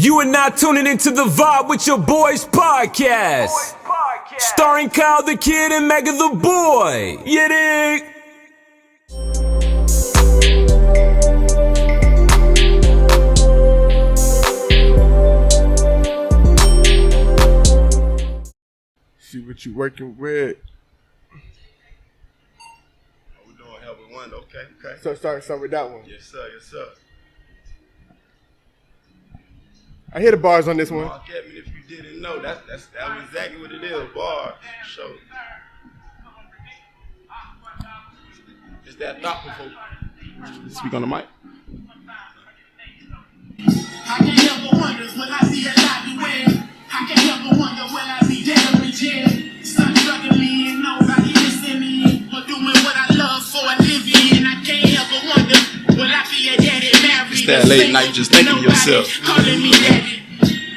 You are now tuning into The Vibe with Your Boys podcast. Starring Kyle the Kid and Mega the Boy. You dig? See what you working with. We're doing Hell with One. Okay. So start with that one. Yes, sir. I hear the bars on this one. Mark Edmond, if you didn't know, that was exactly what it is. Bar. Show. It's that thought before. Speak on the mic. I can't help but wonder when I see a lot you wear. I can't help but wonder will I be dead or in jail. Start struggling and nobody listening. Or doing what I love for a living. I can't help but wonder will I be a daddy married. It's that late night just thinking to yourself. Calling me daddy.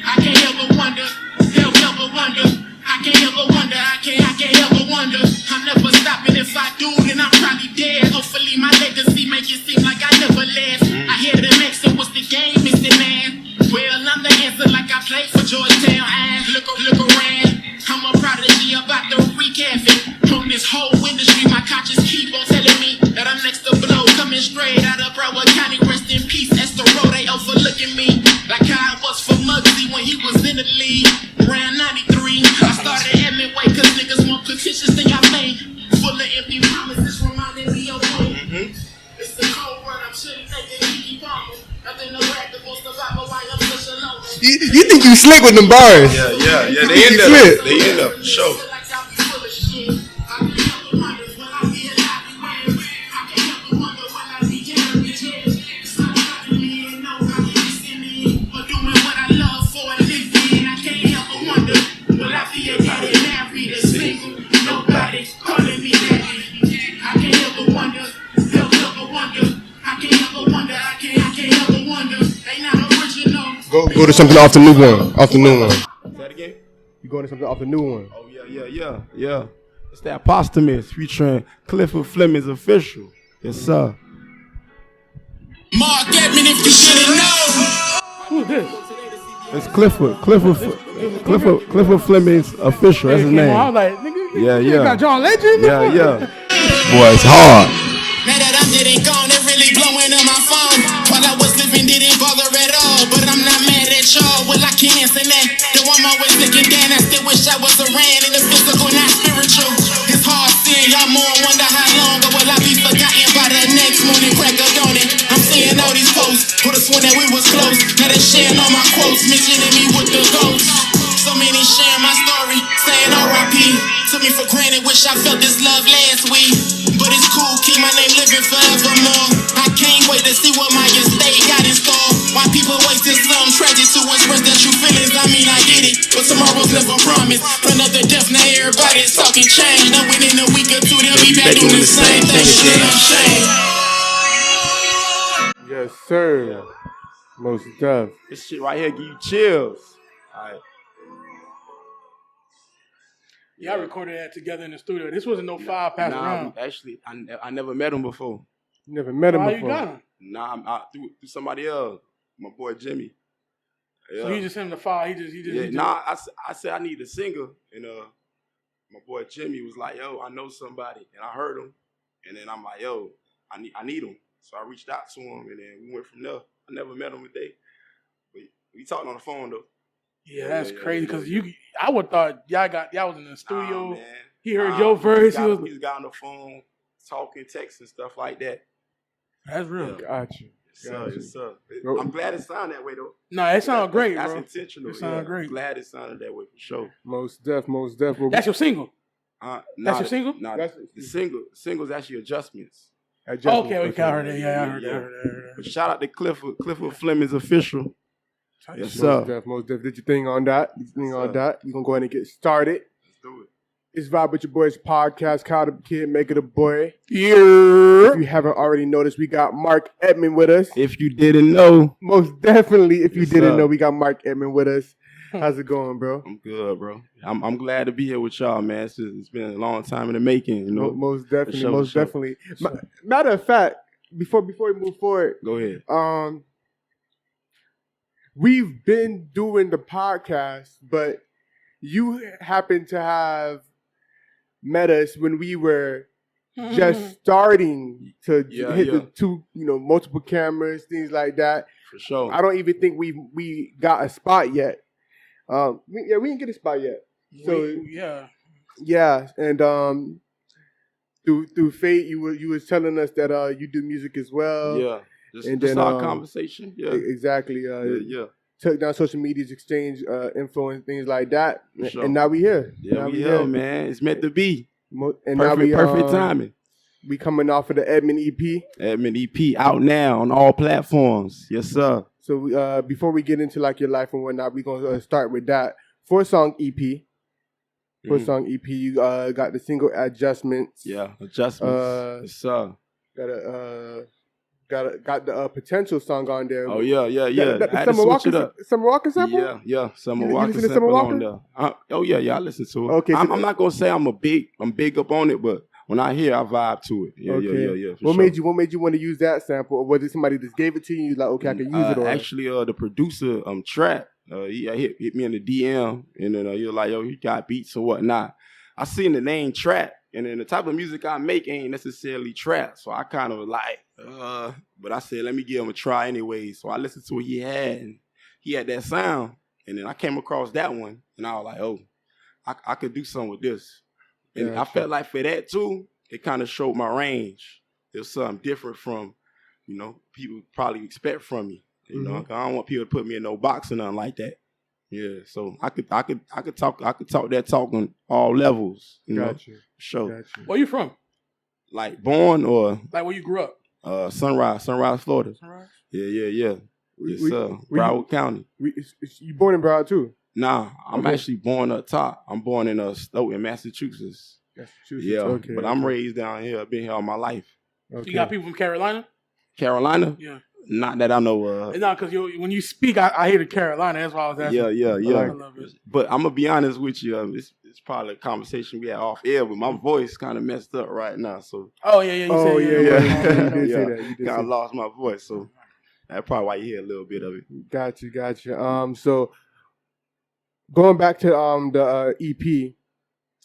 I can't help but wonder. Help but wonder. I can't help but wonder. I can't help but wonder. I'm never stopping. If I do, then I'm probably dead. Hopefully my legacy make it seem like I never left. I hear them asking what's the game, Mr. Man. Well, I'm the answer like I played for Georgetown. And look around. I'm a prodigy about to wreak havoc on this whole industry. My conscience keep on telling me that I'm next to blow. Coming straight out of Broward County. Rest in peace, Esther Road. They overlooking me like how I was for Muggsy when he was in the league. Around 93, I started Edmond way cause niggas more contentious than y'all think. Full of empty promises reminding me of one. It's the cold word, I'm shitting thinking Kiki Palmer. Nothing to brag the most about, but why I'm such a loner. You think you slick with them bars? Yeah. They end up. Show. Go to something off the new one. Say that again? You going to something off the new one. Oh, yeah. It's that Posthumous featuring Clifford Fleming's Official. Yes, sir. Mark Edmond, if you shouldn't know. Who's this? It's Clifford Fleming's Official. That's his name. I was like, nigga, Yeah. you got John Legend? Yeah. Boy, it's hard. Now that I'm dead and gone, it really blowing on my phone. While I was living, didn't bother at all. But I'm not mad at y'all. Well, I can't answer that. Though I'm always thinking, damn, I still wish I was around in the physical, not spiritual. It's hard seeing y'all more, wonder how long. Or will I be forgotten by the next morning crack of dawning? I'm seeing all these posts. Would've sworn that we was close. Now they sharing all my quotes, mentioning me with the ghosts. So many sharing my story, saying R.I.P. Took me for granted, wish I felt this love last week. But it's cool, keep my name living forevermore. I can't wait to see what my estate got in store. Why people wasting some tragic to express their true feelings. I mean, I get it, but tomorrow's never promised. Another death, now everybody's talking change. Knowing in a week or two they'll be back doing the same thing. Yes, sir. Most def. This shit right here give you chills. Alright. Yeah, I recorded that together in the studio. This wasn't no five pass around. Actually, I never met him before. You never met him How before. you got him? Nah, through somebody else. My boy Jimmy. Yeah. So he just sent him the file. I said I need a singer, and my boy Jimmy was like, "Yo, I know somebody," and I heard him, and then I'm like, "Yo, I need him." So I reached out to him, and then we went from there. I never met him today, but we talked on the phone though. Yeah, that's crazy because I would thought y'all was in the studio. Man. He heard your verse. He got on the phone, talking, texting, stuff like that. That's real. Got you. Yes, sir. I'm glad it sounded that way though. No, it sounded great, that's bro. intentional. It sounded great. I'm glad it sounded that way for sure. Most def. That's your single. That's your single? Nah, the single's actually adjustments. Okay, I heard that. Yeah, I heard that. But shout out to Clifford Fleming's Official. Yes, sir. Most def. Did your thing on that. We're gonna go ahead and get started. Let's do it. It's Vibe with Your Boys podcast. Kyle the Kid, Make It a Boy. Yeah. If you haven't already noticed, we got Mark Edmond with us. If you didn't know. Most definitely, if you Yes, didn't sir. know, we got Mark Edmond with us. How's it going, bro? I'm good, bro. I'm glad to be here with y'all, man. It's been a long time in the making, you know. Most definitely, For sure. definitely. Matter of fact, before we move forward, Go ahead. we've been doing the podcast, but you happen to have met us when we were just starting to hit the two, multiple cameras, things like that. For sure. I don't even think we got a spot yet. We didn't get a spot yet. So yeah, and through fate, you was telling us that you do music as well. Yeah, just our conversation. Yeah, exactly. Yeah. Took down social media's exchange info and things like that, Sure. and now we here. Yeah, we here, man. It's meant to be. And perfect timing. We coming off of the Edmond EP. Edmond EP out now on all platforms. Yes, sir. So before we get into like your life and whatnot, we're gonna start with that 4-song EP. 4-song EP. You got the single Adjustments. Yeah, Adjustments. Yes, sir. Got the Potential song on there. Oh yeah. The I had to switch it up. Summer Walker sample? Yeah. Summer You Walker listen to sample Summer on there. Oh yeah, I listen to it. Okay, I'm not gonna say I'm big up on it, but when I hear, I vibe to it. Yeah. What made you want to use that sample, or was it somebody just gave it to you? You like, okay, I can use it. Or actually, the producer, Trap, he hit me in the DM, and then he was like, "Yo, he got beats or whatnot." I seen the name Trap, and then the type of music I make ain't necessarily trap, so I kind of was like, but I said, let me give him a try anyway. So I listened to what he had, and he had that sound, and then I came across that one, and I was like, oh, I could do something with this. And I felt like for that too, it kind of showed my range. It was something different from, people probably expect from me. You know, I don't want people to put me in no box or nothing like that. Yeah, so I could talk that talk on all levels. Gotcha. Sure. Where you from? Like born or like where you grew up? Sunrise, Florida. Sunrise? Yeah. It's Broward County. You born in Broward too? Nah, I'm actually born up top. I'm born in Stoughton, Massachusetts. Yeah, okay, but I'm raised down here. I've been here all my life. Okay. You got people from Carolina? Carolina? Yeah. Not that I know of. No, because when you speak, I hear the Carolina. That's why I was asking. Yeah. I love it. But I'm gonna be honest with you. It's probably a conversation we had off air, but my voice kind of messed up right now. So. Oh yeah. You did say that. Kind of lost my voice, so that's probably why you hear a little bit of it. Gotcha. So going back to the EP.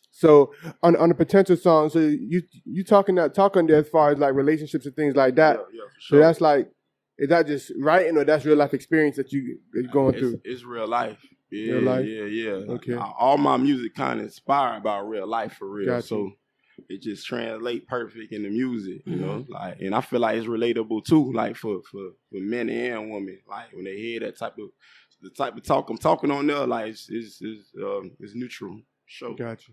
So on the Potential song, so you talking there as far as like relationships and things like that. Yeah, for sure. So that's like, is that just writing or that's real life experience that you're going through? It's real life. Yeah, real life? Yeah. Okay. All my music kind of inspired by real life for real. Gotcha. So it just translate perfect in the music, you know. Like, and I feel like it's relatable too, like for men and women. Like when they hear the type of talk I'm talking on there, like it's neutral. Sure. Gotcha.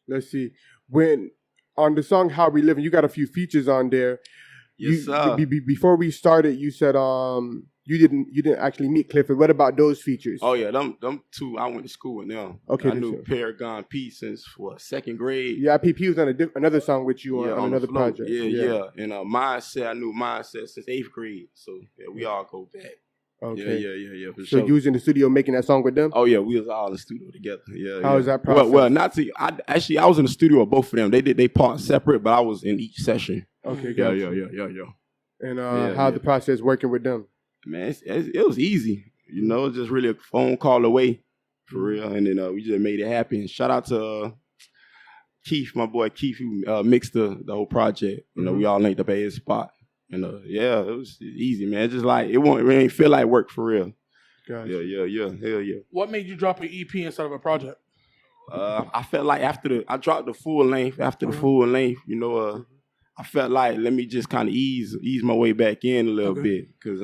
Let's see. When on the song "How We Living," you got a few features on there. Yes, sir. Before we started, you said you didn't actually meet Clifford. What about those features? Oh yeah, them two. I went to school with them. Okay, I knew Paragon P since second grade. Yeah, PP was on another song with you on another project. Yeah. And Mindset, I knew Mindset since 8th grade. So yeah, we all go back. Okay. Yeah. For so sure. you was in the studio making that song with them? Oh yeah, we was all in the studio together. Yeah. How was that process? Well, not to. I was in the studio with both of them. They did they part separate, but I was in each session. Okay. Yeah. And how the process working with them? Man, it was easy. You know, just really a phone call away for real, and then we just made it happen. Shout out to Keith, my boy Keith, who mixed the whole project. You know, we all linked up at his spot. And it was easy, man. It's just like it ain't feel like work for real. Gotcha. Yeah. Hell yeah. What made you drop an EP instead of a project? I felt like I dropped the full length. After the full length, I felt like let me just kind of ease my way back in a little bit because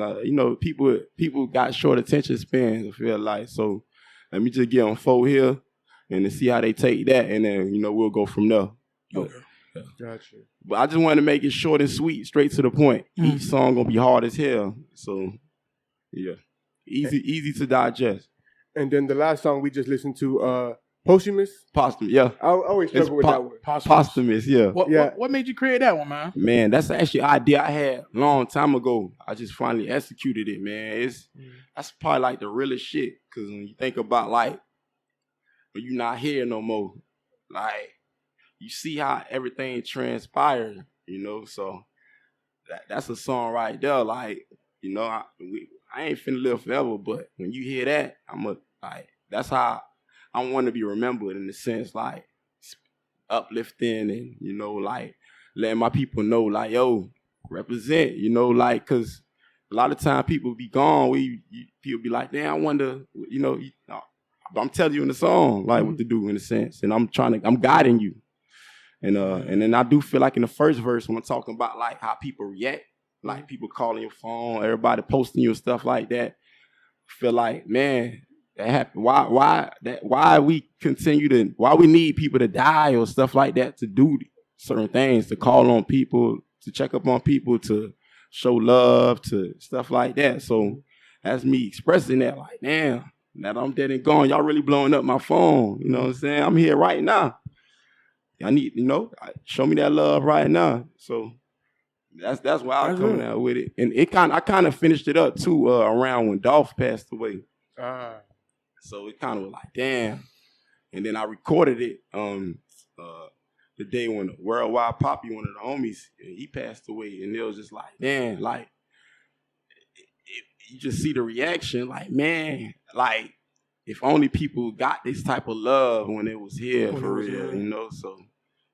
people got short attention spans. I feel like so. Let me just get on 4 here and then see how they take that, and then we'll go from there. Okay. Yeah. Gotcha. But I just wanted to make it short and sweet, straight to the point. Each song gonna be hard as hell. So yeah. Easy to digest. And then the last song we just listened to, Posthumous? Posthumous, yeah. I always struggle with that one. Posthumous, yeah. What made you create that one, man? Man, that's actually an idea I had a long time ago. I just finally executed it, man. That's probably like the realest shit. Cause when you think about like when you're not here no more, like you see how everything transpired, so that's a song right there. Like, you know, I ain't finna live forever, but when you hear that, that's how I want to be remembered in the sense, like, uplifting and, you know, like, letting my people know, like, yo, represent, you know, like, because a lot of time people be gone, people be like, damn, I wonder, you know, I'm telling you in the song, like, what to do in a sense, and I'm guiding you. And then I do feel like in the first verse when I'm talking about like how people react, like people calling your phone, everybody posting you and stuff like that, I feel like, man, that happened. Why we need people to die or stuff like that to do certain things, to call on people, to check up on people, to show love, to stuff like that. So that's me expressing that, like, damn, now that I'm dead and gone, y'all really blowing up my phone. You know what I'm saying? I'm here right now. I need, you know, show me that love right now. So that's why I'm coming out with it. And I kind of finished it up too around when Dolph passed away. So it kind of was like, damn. And then I recorded it the day when Worldwide Poppy, one of the homies, he passed away. And it was just like, damn, like, you just see the reaction, like, man, like, if only people got this type of love when it was here for real, you know. So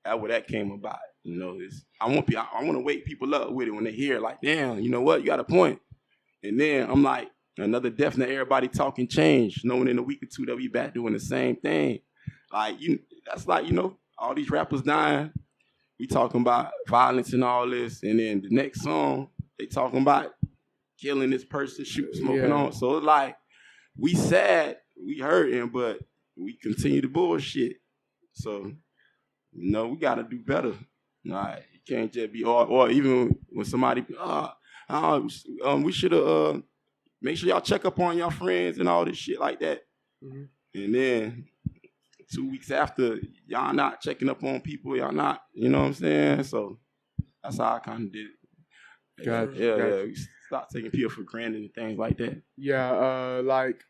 that's where that came about, you know. I want to wake people up with it when they hear it, like, damn, you know what, you got a point. And then I'm like, another death that everybody talking change, knowing in a week or two they'll be back doing the same thing. Like, that's like, you know, all these rappers dying, we talking about violence and all this, and then the next song they talking about killing this person, smoking on. So it's like, we sad, we hurting, but we continue to bullshit. So, you know, we got to do better. Like, you can't just be, or even when somebody, we should have, make sure y'all check up on your friends and all this shit like that. Mm-hmm. And then 2 weeks after, y'all not checking up on people, y'all not, you know what I'm saying? So that's how I kind of did it. Gotcha. We start taking people for granted and things like that. Yeah, like,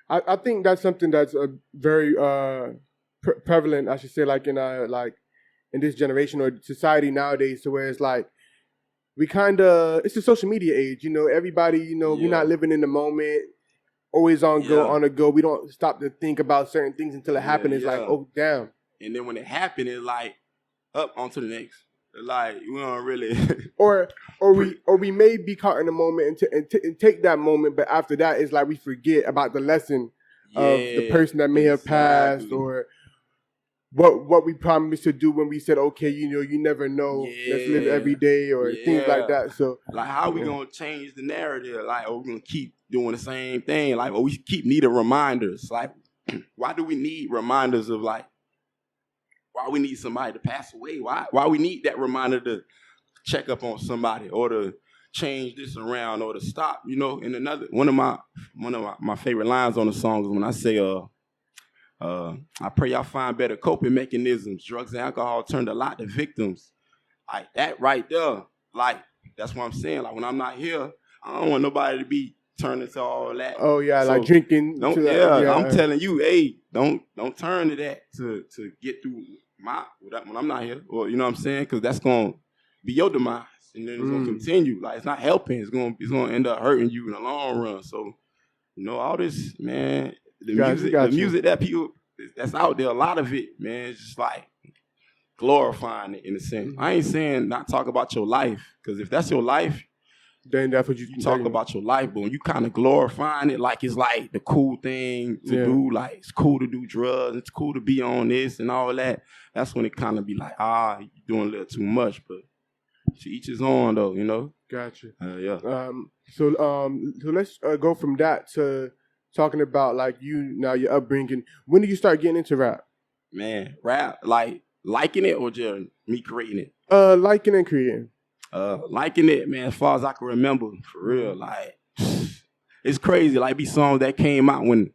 I think that's something that's very prevalent, I should say, like in this generation or society nowadays, to where it's like it's a social media age, you know. Everybody, you know, we're not living in the moment, always on the go. We don't stop to think about certain things until it happens. It's like, oh damn. And then when it happened, it's like up onto the next. Like, we don't really or we may be caught in the moment and take that moment, but after that it's like we forget about the lesson of the person that may have passed, or what we promised to do when we said, okay, you know, you never know, let's live every day, or things like that. So like, how are we gonna change the narrative? Like, are we gonna keep doing the same thing? Like, or we keep needing reminders? Like, why do we need reminders of, like, why we need somebody to pass away? Why we need that reminder to check up on somebody, or to change this around, or to stop, you know? And one of my favorite lines on the song is when I say, I pray y'all find better coping mechanisms. Drugs and alcohol turned a lot to victims. Like, that right there, like, that's what I'm saying. Like, when I'm not here, I don't want nobody to be turning to all that. Oh yeah, so like drinking. I'm telling you, hey, don't turn to that to get through when I'm not here, or, you know what I'm saying? Because that's gonna be your demise, and then it's gonna continue. Like, it's not helping. It's gonna end up hurting you in the long run. So, you know, all this, man, the music that people that's out there, a lot of it, man, it's just like glorifying it in a sense. I ain't saying not talk about your life, because if that's your life, then that's what you talk about your life. But when you kind of glorifying it, like it's like the cool thing to do, like it's cool to do drugs, it's cool to be on this and all that, that's when it kind of be like, you're doing a little too much. But to each his own, though, you know. Gotcha. So let's go from that to talking about, like, your upbringing. When did you start getting into rap? Man, rap, like, liking it or just me creating it? Liking and creating. Liking it, man, as far as I can remember, for real. Like, it's crazy. Like, be songs that came out when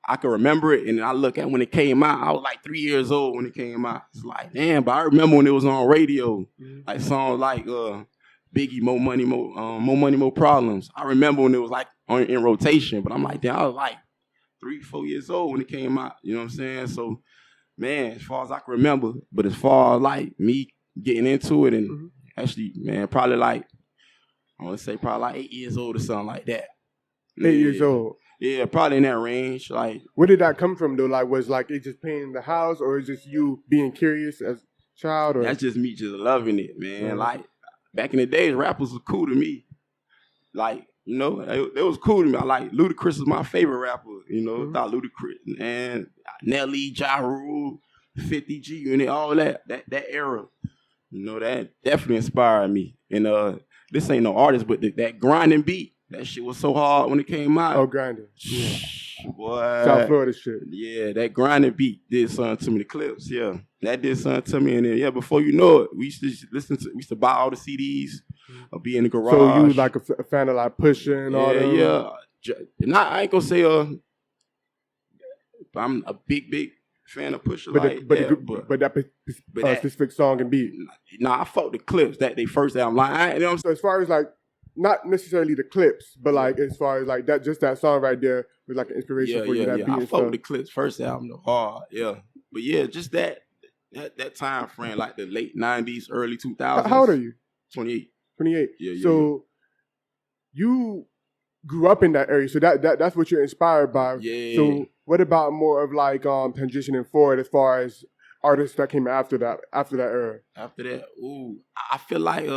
I can remember it, and I look at when it came out, I was like 3 years old when it came out. It's like, damn, but I remember when it was on radio, like songs like Biggie, More Money, More Problems. I remember when it was like in rotation, but I'm like, damn, I was like 3, 4 years old when it came out. You know what I'm saying? So, man, as far as I can remember, but as far as like me getting into it and actually, man, probably like I want to say probably like 8 years old or something like that. 8 years old. Yeah, probably in that range. Like, where did that come from though? Like, was like it just painting the house, or is just you being curious as a child? Or that's just me just loving it, man. Like, back in the days, rappers was cool to me. Like, you know, it was cool to me. I like Ludacris is my favorite rapper. You know, thought Ludacris and Nelly, Ja Rule, 50 G Unit, all that era. You know, that definitely inspired me. And this ain't no artist, but that grinding beat, that shit was so hard when it came out. Oh, grinding. Yeah. Boy. South Florida shit. Yeah, that grinding beat did something to me. The clips, yeah. That did something to me. And then, yeah, before you know it, we used to buy all the CDs or be in the garage. So you was like a fan of like Pusha and all that? Yeah. I ain't gonna say I'm a big fan of Pusha. But that specific song and beat. Nah, I fought the clips that they first album. Like, you know what I'm saying? So as far as like, not necessarily the clips, but like as far as like that, just that song right there was like an inspiration for you. That beat I and fought stuff. the clips first album though hard, yeah. But yeah, just that time frame, like the late 90s, early 2000s. How old are you? 28. 28. Yeah. So you grew up in that area, so that's what you're inspired by. Yeah. So what about more of like transitioning forward as far as artists that came after that era? After that, I feel like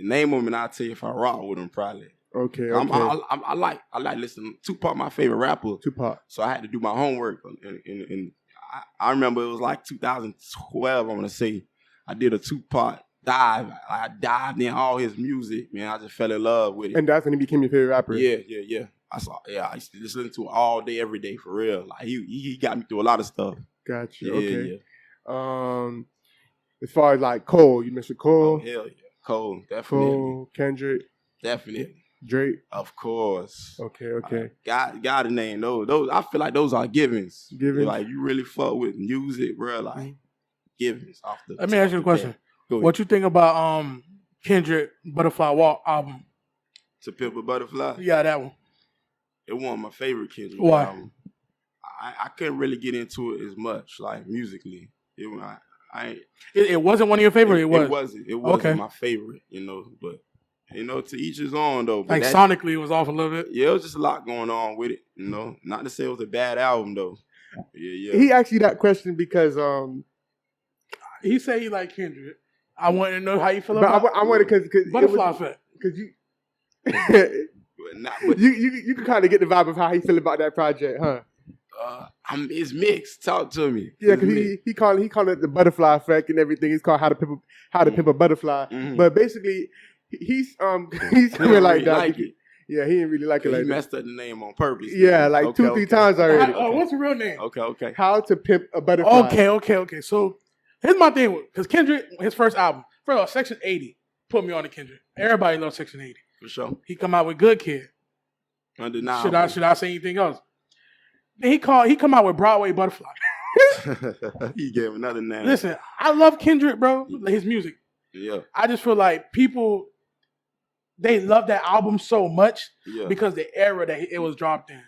name them and I'll tell you if I rock with them probably. Okay. I like listening. Tupac, my favorite rapper. Tupac. So I had to do my homework, and I remember it was like 2012. I want to say I did a Tupac dive. I dived in all his music, man. I just fell in love with it. And that's when he became your favorite rapper. Yeah. I used to listen to it all day, every day, for real. Like he got me through a lot of stuff. Gotcha. Yeah, okay. Yeah. As far as like Cole, you mentioned Cole. Oh, hell yeah. Cole, definitely. Cole, Kendrick. Definitely. Drake. Of course. Okay. Got to name those. I feel like those are givens. Givens. Like, you really fuck with music, bro. Like, givens off the. Let me ask you a question. What you think about Kendrick Butterfly Walk album? To Pimp a Butterfly? Yeah, that one. It wasn't my favorite Kendrick Why? album. I couldn't really get into it as much, like, musically. It wasn't one of your favorite. It wasn't okay. My favorite, you know. But you know, to each his own though. But like sonically, it was off a little bit. Yeah, it was just a lot going on with it. You know, not to say it was a bad album though. Yeah. He asked you that question because he said he liked Kendrick. I want to know how you feel about. I wanted because Butterfly Effect. Because you. but you can kind of get the vibe of how he feel about that project, huh? It's mixed. Talk to me. Yeah, because he called it the butterfly effect and everything. He's called how to pimp a butterfly. Mm-hmm. But basically, he's coming like that. Like it. Yeah, he didn't really like it like that. He messed up the name on purpose. Yeah, like 2-3 times already. What's the real name? Okay. How to Pimp a Butterfly. Okay. So here's my thing, because Kendrick, his first album, first of all, Section 80 put me on to Kendrick. Everybody loves Section 80. For sure. He come out with Good Kid. Undeniable. Should I say anything else? Then he come out with Broadway Butterfly. He gave another name. Listen, I love Kendrick, bro. His music. Yeah. I just feel like people, they love that album so much because the era that it was dropped in,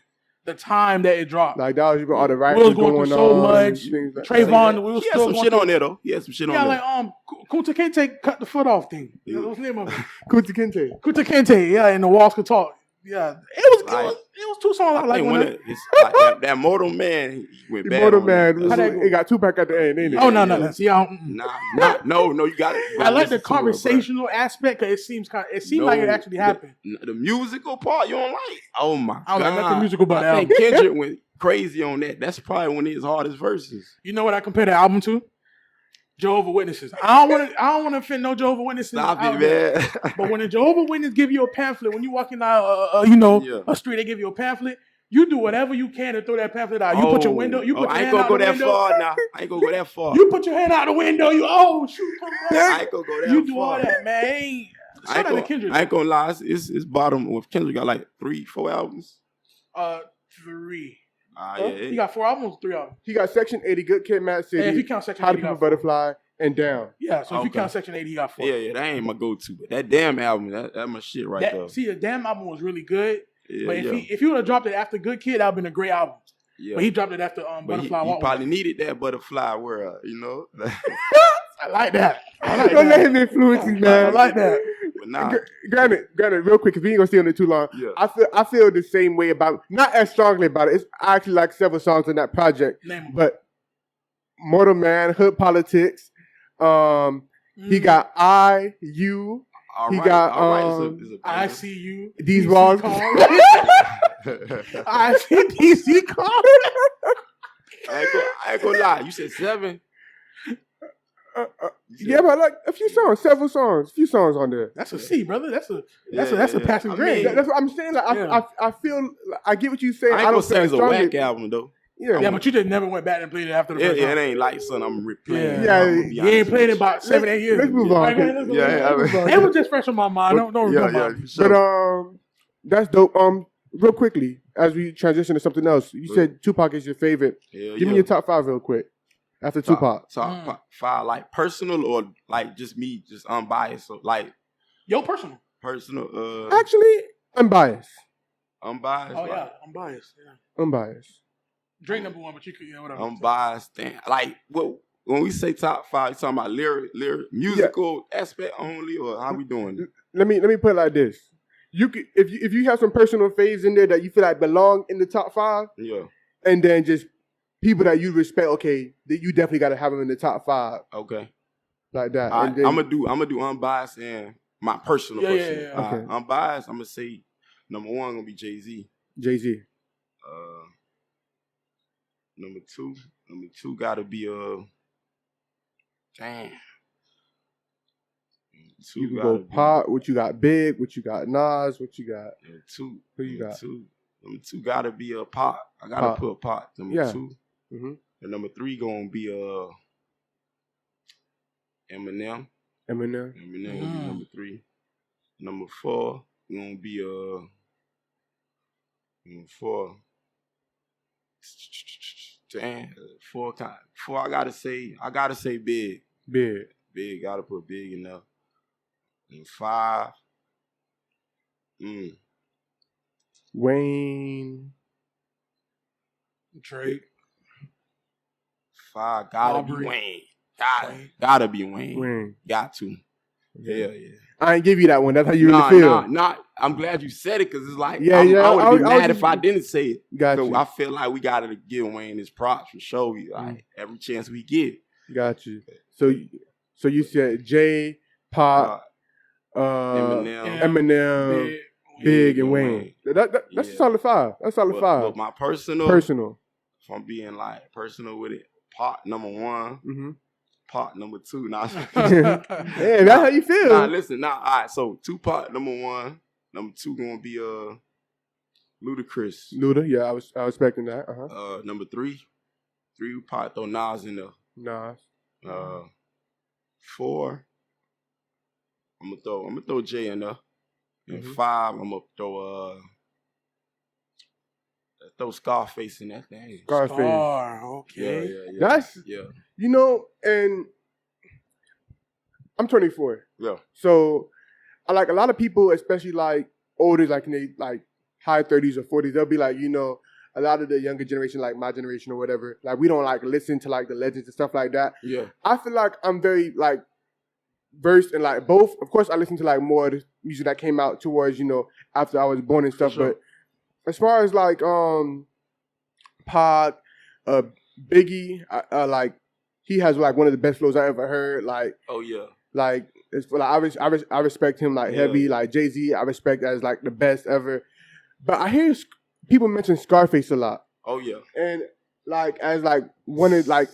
the time that it dropped. Like that was all the writers was going through so much. Like Trayvon, we was he had some shit on there though. He had some shit on there. Yeah, like Kunta Kinte cut the foot off thing. Yeah. What's the name of it? Kunta Kinte. Kunta Kinte, yeah, and the Walls Could Talk. Yeah, it was two songs I like. It's like that Mortal Man. He went bad. Mortal Man. It got Tupac at the end, ain't it? Oh no. See, no, you got it. I like the conversational aspect because it seems like it actually happened. The musical part you don't like. Oh my I don't god, like the musical part. I think Kendrick went crazy on that. That's probably one of his hardest verses. You know what I compare the album to? Jehovah's Witnesses. I don't want to offend no Jehovah's Witnesses. Stop it, man. But when a Jehovah's Witness give you a pamphlet, when you walking out, a street, they give you a pamphlet. You do whatever you can to throw that pamphlet out. You put your window. You put your hand out the window. I ain't gonna go that far now. I ain't gonna go that far. You put your hand out the window. Shoot, come on. I ain't gonna go that far. You do all that, man. I ain't gonna lie. It's bottom with Kendrick got like 3-4 albums. 3. Yeah. He got 4 albums, 3 albums. He got Section 80, Good Kid, Mad City. If you count Section 80, How to Pimp a Butterfly, and Down. Yeah, so if you count Section 80, he got 4. Yeah, that ain't my go-to. But that damn album, that my shit there. See, the damn album was really good. Yeah, but if he would have dropped it after Good Kid, that would have been a great album. Yeah. But he dropped it after Butterfly Walk. He probably needed that Butterfly world, you know? I like that. Don't let him influence you, man. I like that. But nah. Granted, real quick, because we ain't gonna stay on it too long. Yeah. I feel the same way about, not as strongly about it. I actually like several songs in that project, but Mortal Man, Hood Politics. He got You. All he right, got I See You. These Walls. I see DC cars. I ain't gonna lie. You said 7. Yeah, but like a few songs, several songs, few songs on there. That's a C, brother. That's a passing grade. That's what I'm saying. Like, I feel, I get what you're saying. I ain't gonna say it's a whack album though. Yeah, but you just never went back and played it after the first time. It ain't like something I'm replaying. You ain't played it about 7-8 years. Let's move on. It was just fresh on my mind. Don't remember. But that's dope. Real quickly, as we transition to something else, you said Tupac is your favorite. Give me your top 5 real quick. After Tupac. Top 5, like personal or like just me, just unbiased. So like personal. Personal. Actually, unbiased. Unbiased. Oh yeah, unbiased. Yeah. Unbiased. Drake number 1, but you could, whatever. Unbiased. Like what? When we say top 5, you talking about lyric, musical aspect only, or how we doing it? Let me put it like this. You could, if you have some personal faves in there that you feel like belong in the top 5, and then just people that you respect, okay, that you definitely got to have them in the top 5. Okay, like that. Right, I'm gonna do unbiased and my personal. Okay. Unbiased. I'm gonna say number 1 gonna be Jay-Z. Jay-Z. Number two gotta be damn. You can go Pop. What you got? Big. What you got? Nas. What you got? Who you got? Number 2 gotta be Pop. I gotta put Pop. Number 2. Mm-hmm. And number 3 gonna be Eminem. Eminem gonna be number 3. Number 4 gonna be number 4. Damn, 4 times. 4. I gotta say Big. Big. Gotta put Big in there. And 5. Wayne. Drake. 5 gotta be Wayne. Gotta be Wayne. Got to. Yeah. I ain't give you that one. That's how you really feel. I'm glad you said it because it's like I would be mad if I didn't say it. Gotcha. I feel like we gotta give Wayne his props for sure. Like every chance we get. Got you. So you said Jay, Pop, Eminem, Big, and Wayne. That's a solid 5. That's a solid 5. But my personal. If I'm being like personal with it, Pop number 1. Mm-hmm. Pop number 2. Nah. Yeah, that's how you feel. Listen. All right. So Tupac number 1. Number 2 gonna be Ludacris. Luda, yeah, I was expecting that. Number 3 we probably throw Nas in there. Nas. 4. I'm gonna throw Jay in there. And 5, I'm gonna throw Scarface in that thing. Scarface. Okay. Yeah. That's and I'm 24. Yeah. So I like a lot of people, especially like older, like in they like high 30s or 40s, they'll be like, a lot of the younger generation, like my generation or whatever, like we don't like listen to like the legends and stuff like that. Yeah. I feel like I'm very like versed in like both. Of course, I listen to like more of the music that came out towards, after I was born and stuff. Sure. But as far as like Pac, Biggie, like he has like one of the best flows I ever heard. Like, oh yeah, like it's like I respect him like heavy. Like Jay-Z, I respect as like the best ever. But I hear people mention Scarface a lot. Oh yeah, and like as like one of like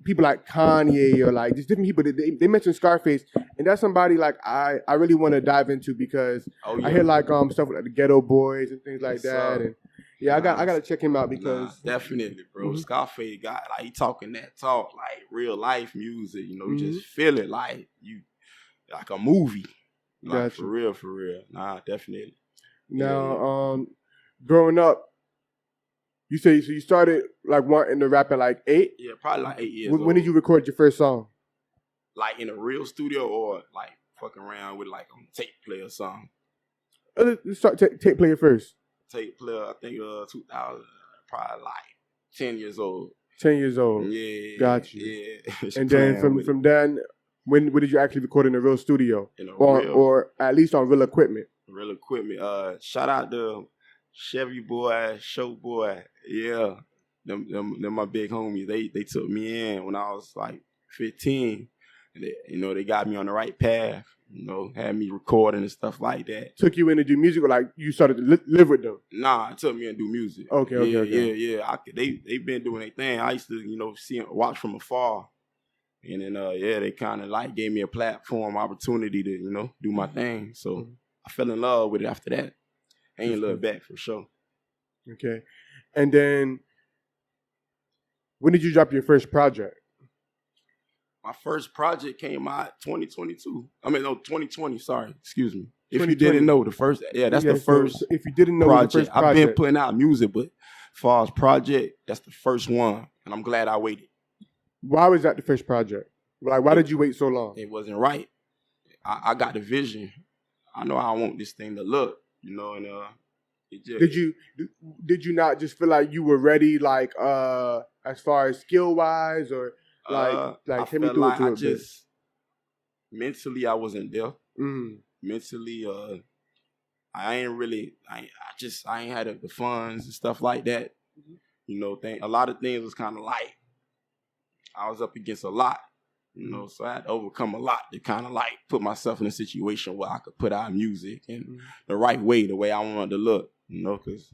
people like Kanye or like just different people they mention Scarface, and that's somebody like I really want to dive into because I hear like stuff like the Ghetto Boys and things like that, and I gotta check him out because definitely, bro. Scarface got like he talking that talk like real life music, you just feel it like you like a movie, like for real. Nah, definitely. Now, growing up. You say so you started like wanting to rap at like 8? Yeah, probably like 8 years. When did you record your first song? Like in a real studio or like fucking around with like a tape player song? Let's start tape player first. Tape player, I think 2000, probably like 10 years old. 10 years old. Yeah. Got you. Yeah. And then from then, when did you actually record in a real studio? Or at least on real equipment? Real equipment. Shout out to Chevy Boy, Show Boy. Yeah. Them my big homies. They took me in when I was like 15. And they got me on the right path. Had me recording and stuff like that. Took you in to do music, or like you started to live with them? Nah, it took me in to do music. Okay. Yeah. They been doing their thing. I used to, watch from afar. And then, they kind of like gave me a platform, opportunity to, do my thing. So I fell in love with it after that. I ain't look back for sure. Okay. And then, when did you drop your first project? My first project came out 2020. Sorry, excuse me. If you didn't know, the first if you didn't know project. The first project. I've been putting out music, but as far as project, that's the first one, and I'm glad I waited. Why was that the first project? Like, why did you wait so long? It wasn't right. I got the vision. I know how I want this thing to look, and it just... Did you not just feel like you were ready, like as far as skill wise, or like I hit me felt through like it I just mentally I wasn't there. Mentally, I ain't had the funds and stuff like that. A lot of things was kind of light. I was up against a lot, so I had to overcome a lot to kind of like put myself in a situation where I could put out music in the right way, the way I wanted to look, because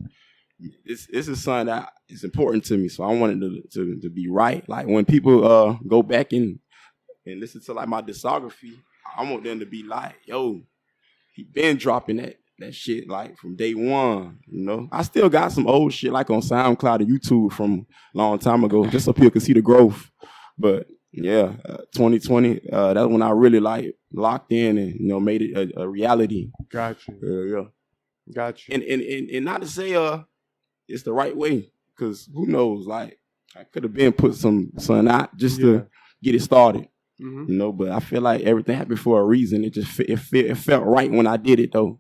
this is something that is important to me. So I wanted to be right. Like when people go back and listen to like my discography, I want them to be like, yo, he been dropping that shit like from day one. I still got some old shit like on SoundCloud and YouTube from a long time ago, just so people can see the growth. But yeah, 2020, that's when I really like locked in and made it a reality. Got you. Yeah. Got you. And not to say it's the right way, because who knows? Like I could have been put some out just to get it started. But I feel like everything happened for a reason. It felt right when I did it though.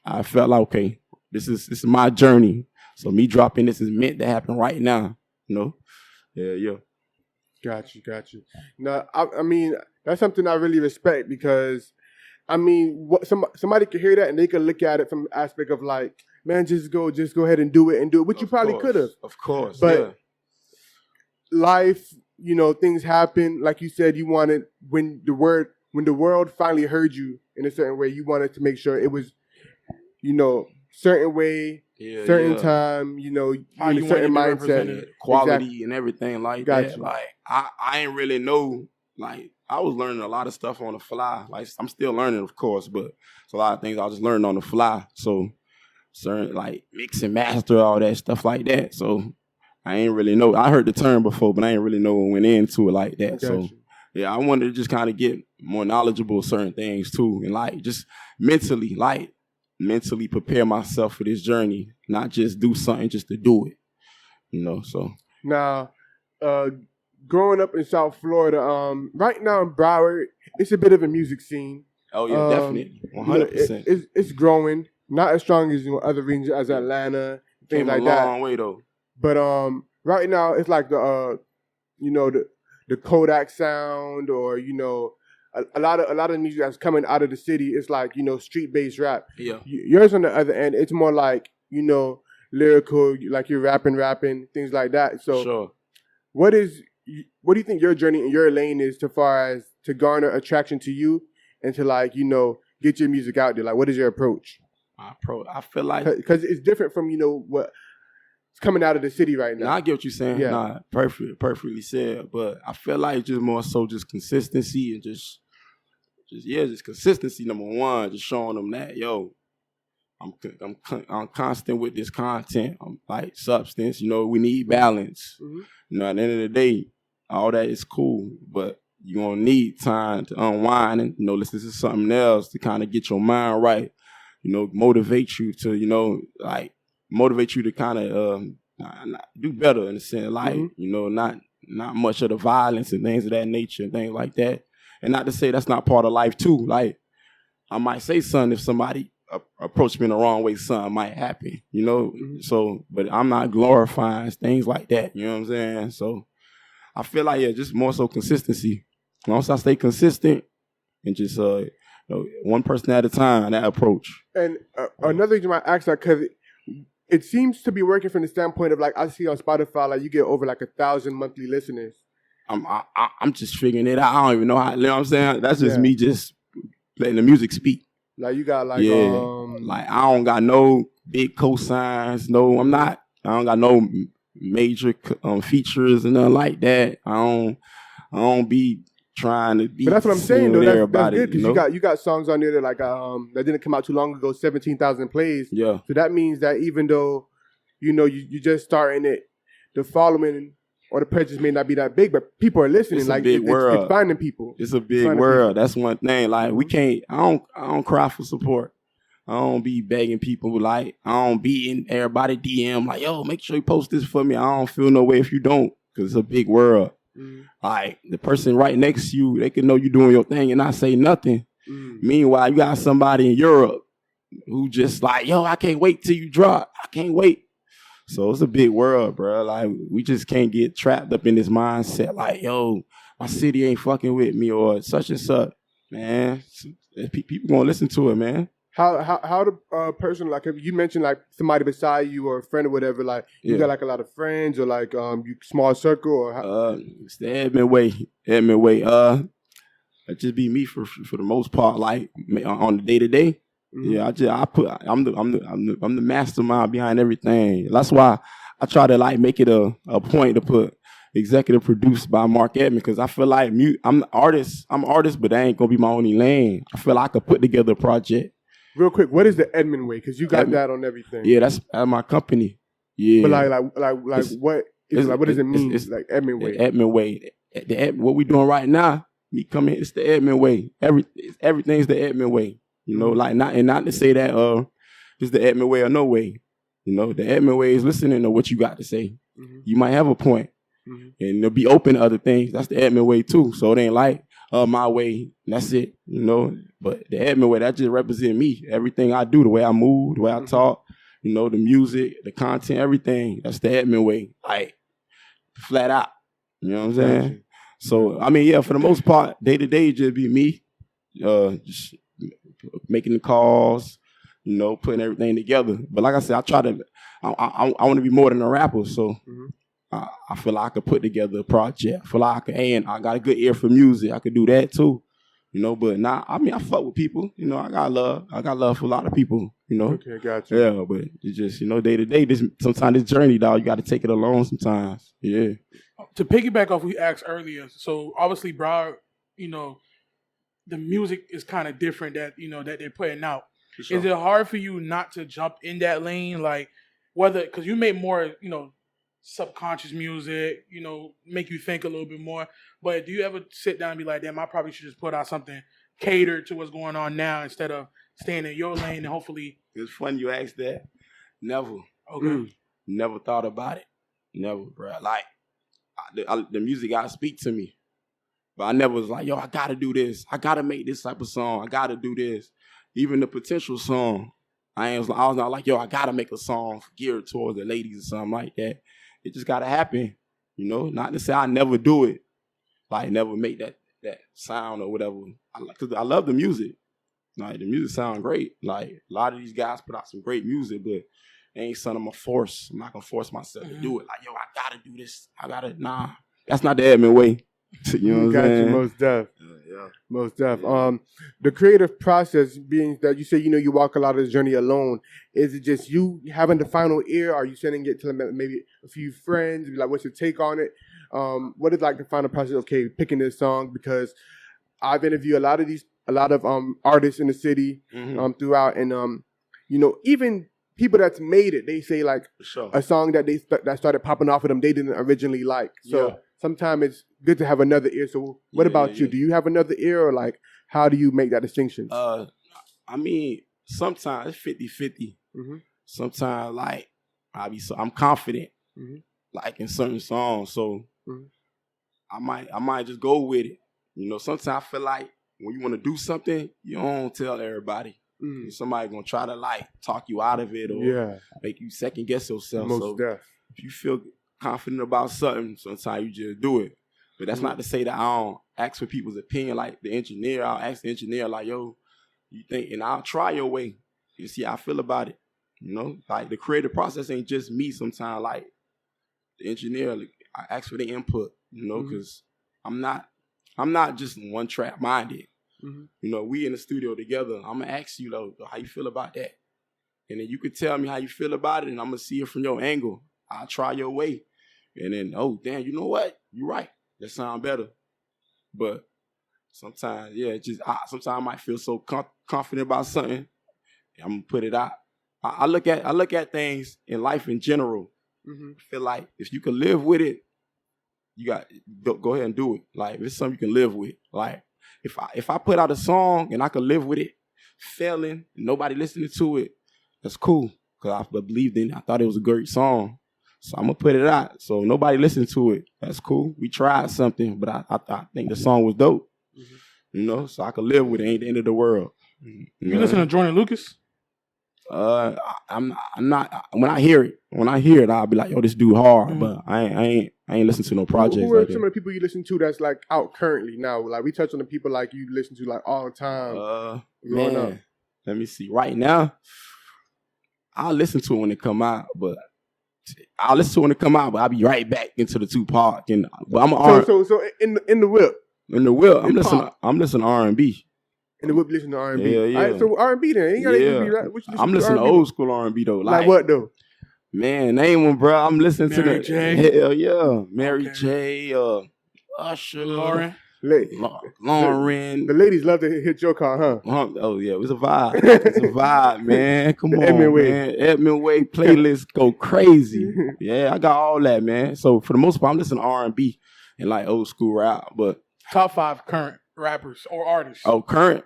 I felt like, okay, this is my journey. So me dropping this is meant to happen right now. Yeah. Got you. Now, I mean, that's something I really respect, because, I mean, somebody could hear that and they could look at it from the aspect of like, man, just go ahead and do it, which you probably could have. Of course, but life, things happen. Like you said, you wanted when the world finally heard you in a certain way, you wanted to make sure it was, certain way. Certain time, in a certain mindset, quality and everything like that. Like I ain't really know. Like I was learning a lot of stuff on the fly. Like I'm still learning, of course, but it's a lot of things I was just learning on the fly. So certain like mix and master, all that stuff like that. So I ain't really know. I heard the term before, but I ain't really know when went into it like that. So yeah, I wanted to just kind of get more knowledgeable of certain things too, and like just mentally prepare myself for this journey, not just do something just to do it, so. Now, growing up in South Florida, right now in Broward, it's a bit of a music scene. Oh, yeah, definitely, 100%. It's growing, not as strong as other regions, as Atlanta, things like that. Came a long way, though. But right now, it's like the Kodak sound, or, a lot of music that's coming out of the city. It's like, street-based rap. Yeah. Yours on the other end, it's more like, lyrical, like you're rapping, things like that. So sure. What do you think your journey and your lane is as far as to garner attraction to you and to like, get your music out there? Like, what is your approach? My approach, I feel like... Because it's different from, what's coming out of the city right now. I get what you're saying. Yeah. Nah, perfectly said. But I feel like just more so just consistency and just consistency, number one, just showing them that, yo, I'm constant with this content. I'm like substance, we need balance. Mm-hmm. At the end of the day, all that is cool, but you're going to need time to unwind and, listen to something else to kind of get your mind right, motivate you to, motivate you to kind of do better in a sense, like, not much of the violence and things of that nature and things like that. And not to say that's not part of life too. Like, I might say something if somebody approach me in the wrong way, something might happen, Mm-hmm. So, but I'm not glorifying things like that. You know what I'm saying? So I feel like, just more so consistency. Once I stay consistent, and just one person at a time, that approach. And another reason why I asked that, because it seems to be working from the standpoint of, like, I see on Spotify, like, you get over like 1,000 monthly listeners. I'm just figuring it out. I don't even know how. You know what I'm saying? That's just me just letting the music speak. Like, you got like like I don't got no big cosigns. No, I'm not. I don't got no major features and nothing like that. I don't be trying to be. But that's what I'm saying, though. That's good, because you got songs on there that like that didn't come out too long ago, 17,000 plays. Yeah. So that means that even though you just starting it, the following or the purchase may not be that big, but people are listening. It's like a big world. It's finding people. It's a big world. That's one thing. Like we can't. I don't cry for support. I don't be begging people. Like I don't be in everybody DM like, yo, make sure you post this for me. I don't feel no way if you don't, because it's a big world. Like the person right next to you, they can know you doing your thing and not say nothing. Meanwhile, you got somebody in Europe who just like, yo, I can't wait till you drop. I can't wait. So it's a big world, bro. Like we just can't get trapped up in this mindset. Like, yo, my city ain't fucking with me or such and such. Man, people gonna listen to it, man. How the person, like, if you mentioned like somebody beside you or a friend or whatever, like you got like a lot of friends or like you small circle or it's the Edmond way. Edmond way. It just be me for the most part. Like on the day to day. Yeah, I'm the mastermind behind everything. That's why I try to like make it a point to put executive produced by Mark Edmond, because I feel like I'm an artist, but that ain't gonna be my only lane. I feel like I could put together a project. Real quick, what is the Edmond way? Because you got that on everything. Yeah, that's my company. Yeah, but what does it mean? It's like Edmond way. Edmond way. What we doing right now? Me coming. It's the Edmond way. Everything's the Edmond way. You know, like not to say that it's the Edmond way or no way. You know, the Edmond way is listening to what you got to say. You might have a point, and they'll be open to other things. That's the Edmond way too. So it ain't like my way. That's it. You know, but the Edmond way, that just represents me. Everything I do, the way I move, the way I talk. You know, the music, the content, everything. That's the Edmond way. Like flat out. You know what I'm saying? So I mean, yeah, for the most part, day to day, just be me. Just making the calls, you know, putting everything together. But like I said, I want to be more than a rapper. So I feel like I could put together a project. I feel like I got a good ear for music. I could do that too, you know. But I fuck with people. You know, I got love for a lot of people. You know. Okay, gotcha. Yeah, but it's just, you know, day to day. Sometimes this journey, dog, you got to take it alone. Sometimes, yeah. To piggyback off what we asked earlier, so obviously, Broward, you know, the music is kind of different that they're putting out. Sure. Is it hard for you not to jump in that lane, like because you make more, you know, subconscious music, you know, make you think a little bit more. But do you ever sit down and be like, damn, I probably should just put out something catered to what's going on now instead of staying in your lane and hopefully. It's funny you asked that. Never. Okay. Never thought about it. Never, bro. Like the music gotta speak to me. But I never was like, yo, I gotta do this. I gotta make this type of song. I gotta do this. Even the potential song, I was not like, yo, I gotta make a song geared towards the ladies or something like that. It just gotta happen, you know. Not to say I never do it, like never make that sound or whatever. Cause I love the music. Like the music sound great. Like a lot of these guys put out some great music, but it ain't something I'm gonna force. I'm not gonna force myself to do it. Like, yo, I gotta do this. Nah. That's not the Edmond way. You know what I'm saying? Most def. Yeah. Most def. The creative process being that you say, you know, you walk a lot of the journey alone. Is it just you having the final ear? Are you sending it to maybe a few friends? Like, what's your take on it? What is like the final process? Okay, picking this song, because I've interviewed a lot of artists in the city throughout, and you know, even people that's made it, they say like a song that that started popping off of them they didn't originally like. So sometimes it's good to have another ear. So what about you? Do you have another ear, or like how do you make that distinction? I mean, sometimes it's 50-50. Sometimes like I'm confident like in certain songs, so I might just go with it. You know, sometimes I feel like when you want to do something, you don't tell everybody. Somebody gonna try to like talk you out of it or make you second guess yourself. If you feel confident about something, sometimes you just do it. But that's not to say that I don't ask for people's opinion. Like the engineer, I'll ask the engineer, like, yo, you think, and I'll try your way. You see how I feel about it. You know, like the creative process ain't just me sometimes. Like the engineer, like, I ask for the input, you know, because I'm not just one track minded. You know, we in the studio together. I'm gonna ask you though, how you feel about that? And then you could tell me how you feel about it, and I'm gonna see it from your angle. I'll try your way. And then, oh damn, you know what? You're right. That sound better. But sometimes, yeah, sometimes I might feel so confident about something. I'm gonna put it out. I look at things in life in general. I feel like if you can live with it, you got go ahead and do it. Like if it's something you can live with. Like if I put out a song and I can live with it, failing, nobody listening to it, that's cool. Cause I believed in it. I thought it was a great song. So I'm gonna put it out. So nobody listened to it. That's cool. We tried something, but I think the song was dope. You know, so I could live with it. Ain't the end of the world. You listen to Jordan Lucas? I'm not. When I hear it, I'll be like, yo, this dude hard. But I ain't listen to no projects. Who are like some of the people you listen to that's like out currently now? Like we touch on the people like you listen to like all the time. Growing up. Let me see. Right now, I'll listen to it when it come out, but I'll be right back into the Tupac. But I'm so in the whip. In the whip, I'm listening to R&B. In the whip, listen to R&B. Yeah. All right, so R&B then. Ain't gotta even be right. I'm listening to old school R&B though. Like what though? Man, name one, bro. I'm listening to Mary the J. Hell yeah, Mary J. Usher, Lauren. Lauren. The ladies love to hit your car, huh? Oh yeah, it was a vibe. It's a vibe, man. Come on, Edmond Way. man. Edmond Way playlist go crazy. Yeah, I got all that, man. So for the most part, I'm listening to R&B and like old school rap. But top 5 current rappers or artists. Oh, current.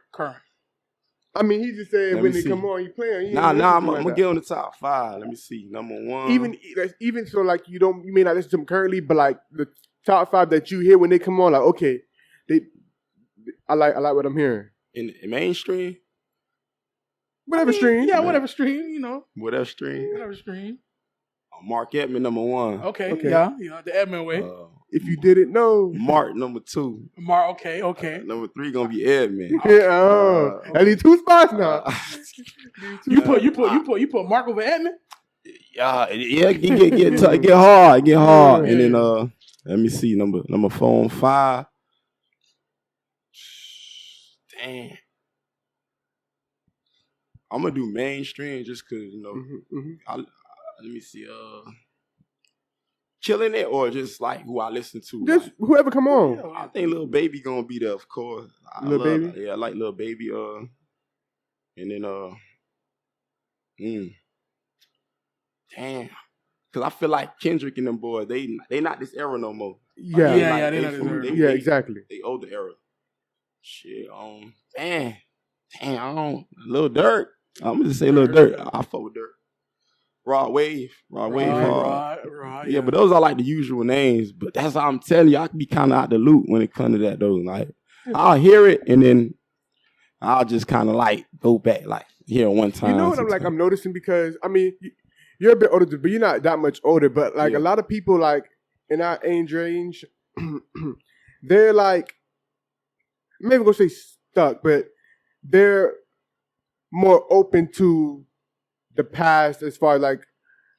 I mean, he just said when they come on, you play. Nah, I'm gonna get on the top 5. Let me see. Number 1. Even so, like you may not listen to them currently, but like the top 5 that you hear when they come on, like okay, I like what I'm hearing in mainstream. Whatever stream, yeah, whatever stream, you know, whatever stream. Mark Edmond, number 1. Okay. Yeah, the Edmond way. If you didn't know, Mark, number 2. Okay. Number 3 gonna be Edmond. I need 2 spots now. You put Mark over Edmond. Yeah, get hard. And then let me see, number 4 and 5. Damn. I'm gonna do mainstream just cause let me see, Killing It or just like who I listen to. Just like, whoever come on. I think Lil Baby gonna be there, of course. Lil Baby? Yeah, I like Lil Baby. And then damn. Cause I feel like Kendrick and them boys, they not this era no more. Yeah, they not this era. Yeah, exactly. They older era. Shit, damn, I don't Lil Durk. I'm gonna just say Lil Durk. I fuck with Durk. Rod Wave. Yeah, but those are like the usual names. But that's how I'm telling you, I can be kind of out the loop when it comes to that though. Like I'll hear it and then I'll just kind of like go back, like hear it one time. You know what I'm noticing, because I mean you're a bit older, but you're not that much older. But like a lot of people like in our age range, they're like maybe gonna say stuck, but they're more open to the past as far as like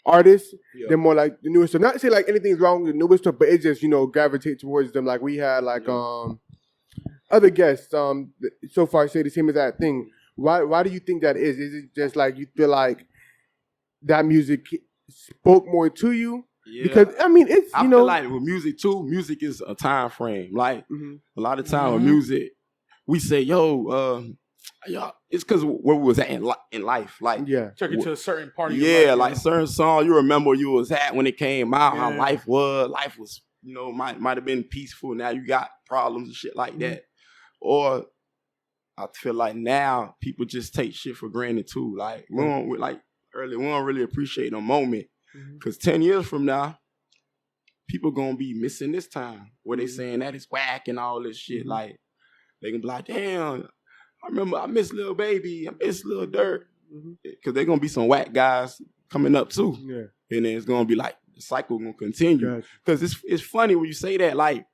artists. They're more like the newest stuff. Not to say like anything's wrong with the newest stuff, but it just gravitate towards them. Like we had like other guests so far say the same as that thing. Why do you think that is? Is it just like you feel like that music spoke more to you? Yeah. Because I mean it's I feel like with music too, music is a time frame. Like a lot of time with music, we say, it's because where we was at in life. Like took it to a certain part of your life. Yeah, like certain song you remember where you was at when it came out, how life was. Life was, might have been peaceful. Now you got problems and shit like that. Or I feel like now people just take shit for granted too. Like we don't really appreciate the moment. Because 10 years from now, people gonna be missing this time where they saying that it's whack and all this shit. Like they gonna be like, damn, I miss Lil Baby, I miss Lil Durk. Because they're gonna be some whack guys coming up too. And then it's gonna be like the cycle gonna continue. Because it's funny when you say that, like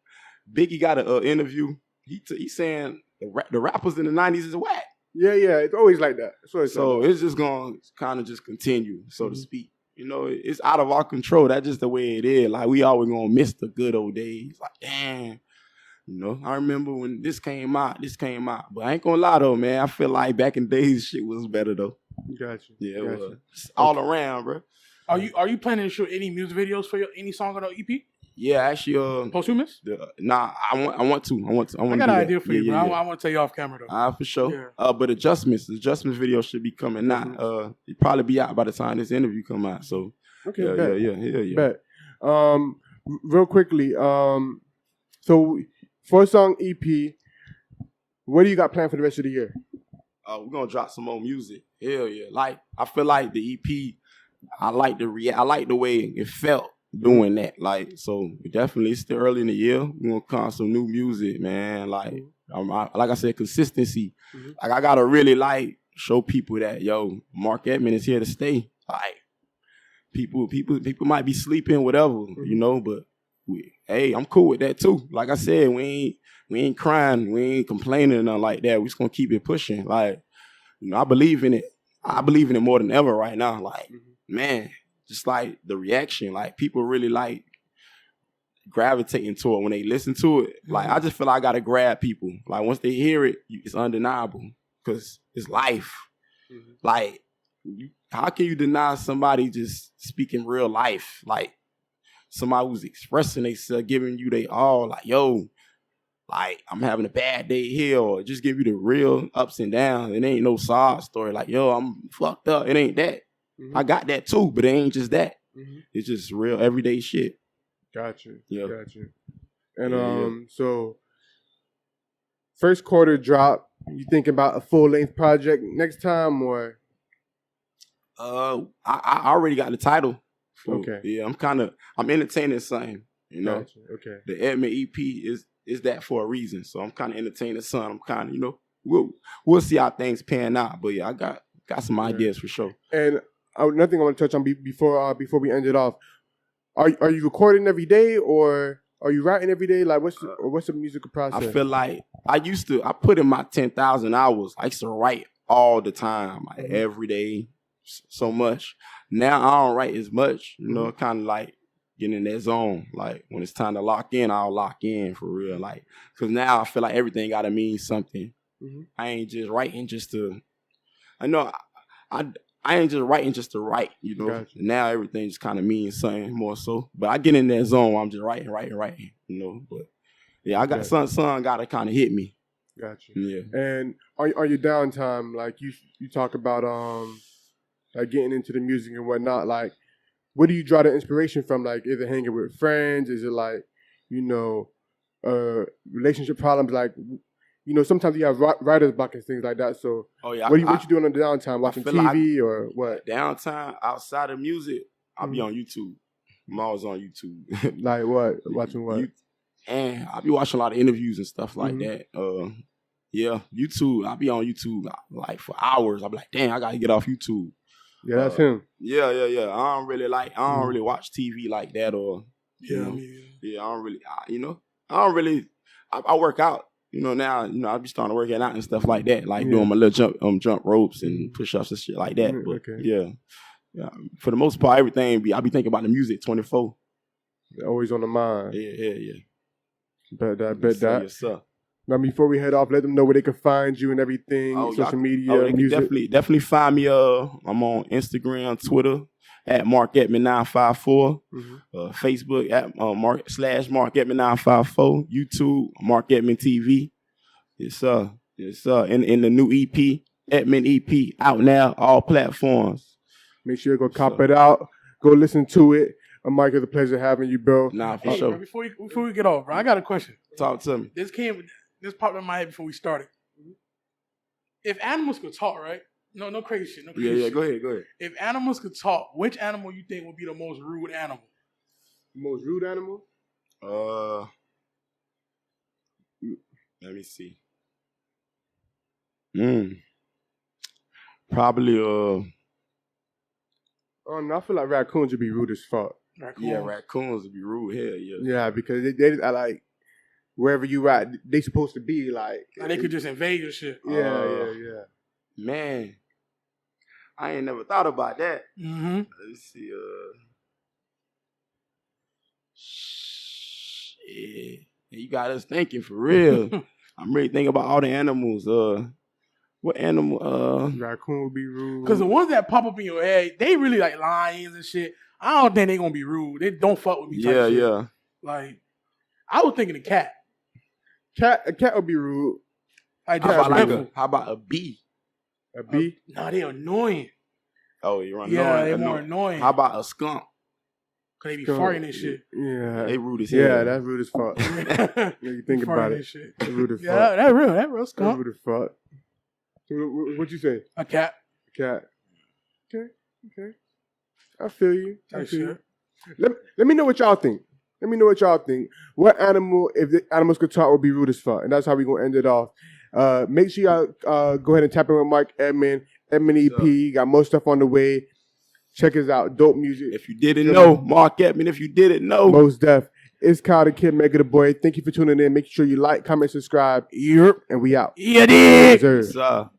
Biggie got an interview. He's saying the rappers in the 90s is whack. Yeah, it's always like that. It's just gonna kind of just continue, so to speak. You know, it's out of our control. That's just the way it is. Like, we always gonna miss the good old days. Like, damn. You know, I remember when this came out. But I ain't gonna lie though, man. I feel like back in the days, shit was better though. Gotcha. Yeah, it was. All around, bro. Are you planning to shoot any music videos for any song on the EP? Yeah, actually. Posthumous? Nah, I want to. I got an idea for you, bro. I want to tell you off camera though. For sure. Yeah. But the adjustments video should be coming out. It probably be out by the time this interview come out. So okay, yeah. Bet. Real quickly, so 4-song EP. What do you got planned for the rest of the year? We're gonna drop some more music. Hell yeah! Like, I feel like the EP. I like the way it felt doing that. Like, so definitely it's still early in the year. We're gonna come some new music, man. Like, like I said, consistency. Mm-hmm. Like, I gotta really like show people that Mark Edmond is here to stay. Like, people might be sleeping, whatever, you know, but hey, I'm cool with that too. Like I said, we ain't crying, we ain't complaining or nothing like that. We just gonna keep it pushing. Like, you know, I believe in it. I believe in it more than ever right now. Like, man, just like the reaction, like people really like gravitating to it when they listen to it. Like, I just feel like I gotta grab people. Like, once they hear it, it's undeniable because it's life. Like, how can you deny somebody just speaking real life? Like, somebody who's expressing themselves, giving you they all, like, yo, like, I'm having a bad day here, or just give you the real ups and downs. It ain't no sob story like, yo, I'm fucked up. It ain't that. I got that too, but it ain't just that. It's just real everyday shit. Gotcha. Yeah. Gotcha. And so first quarter drop, you thinking about a full length project next time, or? I already got the title. Okay. Yeah, I'm entertaining something. You know. Gotcha. Okay. The Edmond EP is that for a reason. So I'm kind of entertaining something. I'm kind of, you know, we'll see how things pan out. But yeah, I got some ideas for sure. And another thing I want to touch on before we end it off. Are you recording every day, or are you writing every day? Like, what's the musical process? I feel like I put in my 10,000 hours. I used to write all the time, like every day, so much. Now I don't write as much, you know, kind of like getting in that zone. Like, when it's time to lock in, I'll lock in for real. Like, because now I feel like everything got to mean something. I ain't just writing just to, I ain't just writing just to write, you know. Gotcha. Now everything just kind of means something more so. But I get in that zone where I'm just writing, you know. But yeah, I got son got to kind of hit me. Gotcha. Yeah. And on your downtime, like you talk about like getting into the music and whatnot, like, where do you draw the inspiration from? Like, is it hanging with friends? Is it like, you know, relationship problems? Like, you know, sometimes you have writer's block and things like that. So, what you doing on the downtime? Watching TV or what? Downtime outside of music, I'll be on YouTube. I'm always on YouTube. Like what? Watching what? And I'll be watching a lot of interviews and stuff like that. Yeah, YouTube. I'll be on YouTube like for hours. I'll be like, damn, I gotta get off YouTube. Yeah, that's him. Yeah. I don't really watch TV like that, or yeah, I don't really. I work out. You know, now, you know, I be starting to work out and stuff like that, like doing my little jump ropes and push-ups and shit like that. But yeah, for the most part, everything I be thinking about the music 24. Always on the mind. Yeah. Bet that. Yes, sir. Now, before we head off, let them know where they can find you and everything, social media, they music. Definitely find me. I'm on Instagram, Twitter, at Mark Edmond 954, Facebook at Mark Edmond 954, YouTube Mark Edmond TV. Yes, sir. In the new EP, Edmond EP, out now, all platforms. Make sure you go cop it out. Go listen to it. Mike, it's a pleasure having you, bro. Nah, for sure. Bro, before we get off, bro, I got a question. Talk to me. This popped in my head before we started. If animals could talk, right? No crazy shit. Yeah, go ahead. If animals could talk, which animal you think would be the most rude animal? Most rude animal? Let me see. Probably Oh no, I feel like raccoons would be rude as fuck. Raccoons would be rude. Hell yeah. Yeah, because they wherever you at, they supposed to be like they could just invade your shit. Yeah. Man, I ain't never thought about that. Mm-hmm. Let's see. Shit. You got us thinking for real. I'm really thinking about all the animals. What animal? Raccoon would be rude. Because the ones that pop up in your head, they really like lions and shit. I don't think they gonna be rude. They don't fuck with me. Type shit. Like, I was thinking a cat. A cat would be rude. Like, how about a bee? A bee? No, they annoying. Oh, you're annoying. Yeah, they're more annoying. How about a skunk? Cause they be farting and shit. Yeah, they rude as hell. Yeah, that's rude as fuck. You think about it. Shit. That's rude as fuck. Yeah, that real skunk. That's rude as fuck. What you say? A cat. A cat. Okay. I feel you. Let me know what y'all think. What animal, if the animals could talk, would be rude as fuck? And that's how we gonna end it off. Make sure y'all go ahead and tap in with Mark Edmond EP. Got more stuff on the way. Check us out. Dope music. If you didn't know, Mark Edmond. If you didn't know, Most Def. It's Kyle the Kid, Mega the Boy. Thank you for tuning in. Make sure you like, comment, subscribe. And we out. Yeah, dig. Yes, sir.